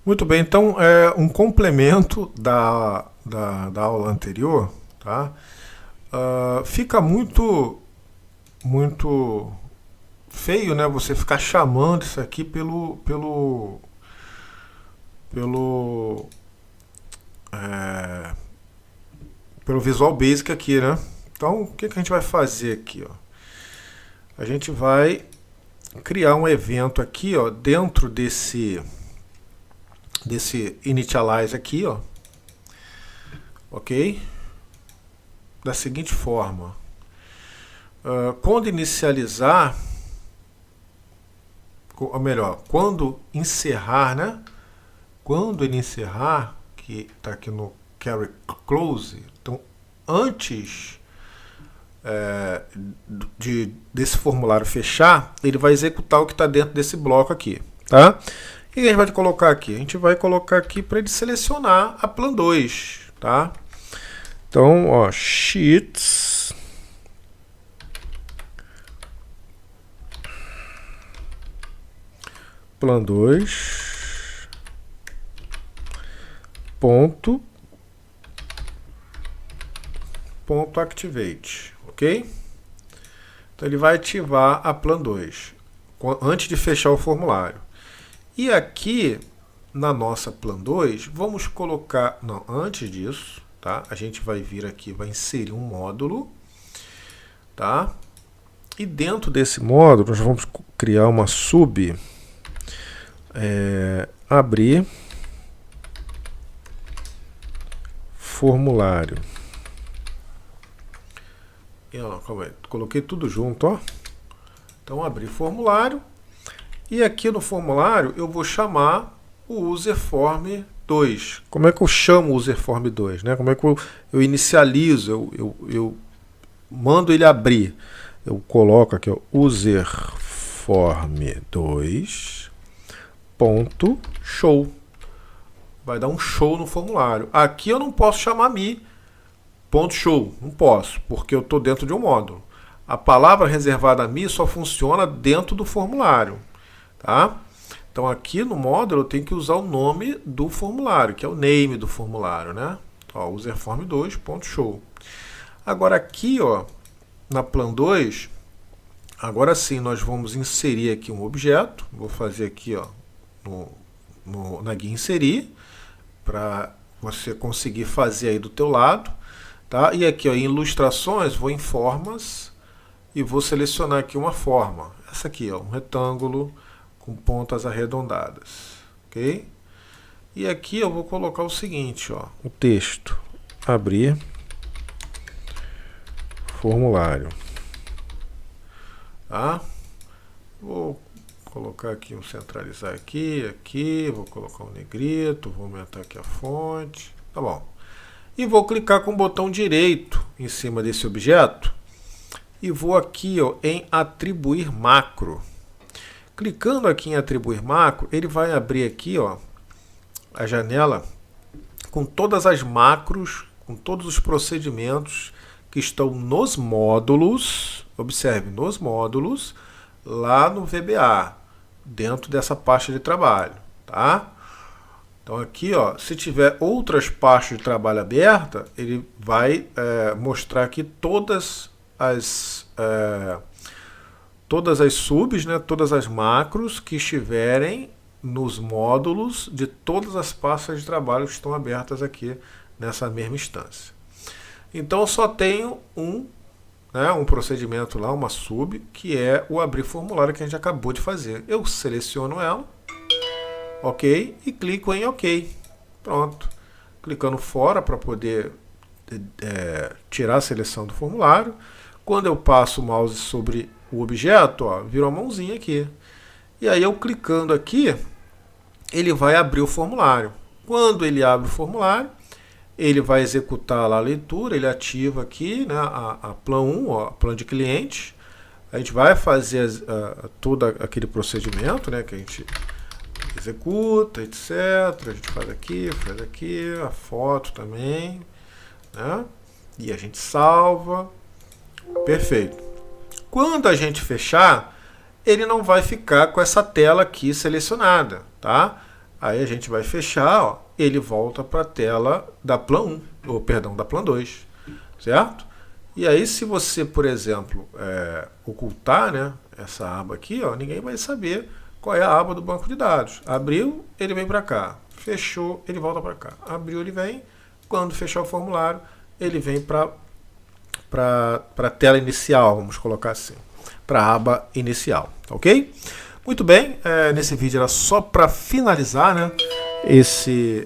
Muito bem, então é um complemento da aula anterior, tá? Fica muito feio, né? Você ficar chamando isso aqui pelo, é, pelo Visual Basic aqui, né? Então, o que a gente vai fazer aqui, ó? A gente vai criar um evento aqui, ó, dentro desse initialize aqui, ó, ok? Da seguinte forma, quando inicializar, ou melhor, quando encerrar, né? Quando ele encerrar, que está aqui no carry close, então antes desse formulário fechar, ele vai executar o que está dentro desse bloco aqui, tá? E a gente vai colocar aqui? A gente vai colocar aqui para ele selecionar a plan 2, tá? Então, ó, sheets plan 2 ponto activate, ok? Então ele vai ativar a plan 2 antes de fechar o formulário. E aqui na nossa plan 2, vamos colocar, não, antes disso, tá? A gente vai vir aqui, vai inserir um módulo, tá? E dentro desse módulo nós vamos criar uma sub, abrir formulário. E, ó, coloquei tudo junto, ó. Então abrir formulário. E aqui no formulário eu vou chamar o userform 2. Como é que eu chamo o userform 2? Né? Como é que eu inicializo, eu mando ele abrir? Eu coloco aqui, ó, userform 2 ponto show. Vai dar um show no formulário. Aqui eu não posso chamar me ponto show, não posso, porque eu estou dentro de um módulo. A palavra reservada a me só funciona dentro do formulário. Tá? Então aqui no módulo eu tenho que usar o nome do formulário, que é o name do formulário, né? Ó, userform2.show. Agora aqui, ó, na plan 2, agora sim nós vamos inserir aqui um objeto. Vou fazer aqui, ó, na guia inserir, para você conseguir fazer aí do teu lado, tá? E aqui, ó, em ilustrações, vou em formas e vou selecionar aqui uma forma. Essa aqui, ó, um retângulo com pontas arredondadas, ok? E aqui eu vou colocar o seguinte, ó, o texto, abrir formulário, tá? Vou colocar aqui um centralizar aqui, vou colocar um negrito, vou aumentar aqui a fonte, tá bom? E vou clicar com o botão direito em cima desse objeto e vou aqui, ó, em atribuir macro. Clicando aqui em atribuir macro, ele vai abrir aqui, ó, a janela com todas as macros, com todos os procedimentos que estão nos módulos, observe, nos módulos, lá no VBA, dentro dessa pasta de trabalho, tá? Então aqui, ó, se tiver outras pastas de trabalho aberta, ele vai mostrar aqui todas as subs, né, todas as macros que estiverem nos módulos de todas as pastas de trabalho que estão abertas aqui nessa mesma instância. Então eu só tenho um procedimento lá, uma sub, que é o abrir formulário que a gente acabou de fazer. Eu seleciono ela, ok, e clico em ok. Pronto. Clicando fora para poder tirar a seleção do formulário. Quando eu passo o mouse sobre o objeto, ó, virou uma mãozinha aqui. E aí eu clicando aqui, ele vai abrir o formulário. Quando ele abre o formulário, ele vai executar lá a leitura, ele ativa aqui, né, a plan 1, ó, a plan de cliente. A gente vai fazer todo aquele procedimento, né, que a gente executa, etc. A gente faz aqui, a foto também, né, e a gente salva. Perfeito. Quando a gente fechar, ele não vai ficar com essa tela aqui selecionada, tá? Aí a gente vai fechar, ó, ele volta para a tela da Plan 1, ou perdão, da Plan 2, certo? E aí se você, por exemplo, ocultar, né, essa aba aqui, ó, ninguém vai saber qual é a aba do banco de dados. Abriu, ele vem para cá. Fechou, ele volta para cá. Abriu, ele vem. Quando fechar o formulário, ele vem para a tela inicial, vamos colocar assim, para a aba inicial, ok? Muito bem, nesse vídeo era só para finalizar, né,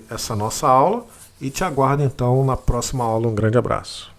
essa nossa aula, e te aguardo então na próxima aula. Um grande abraço.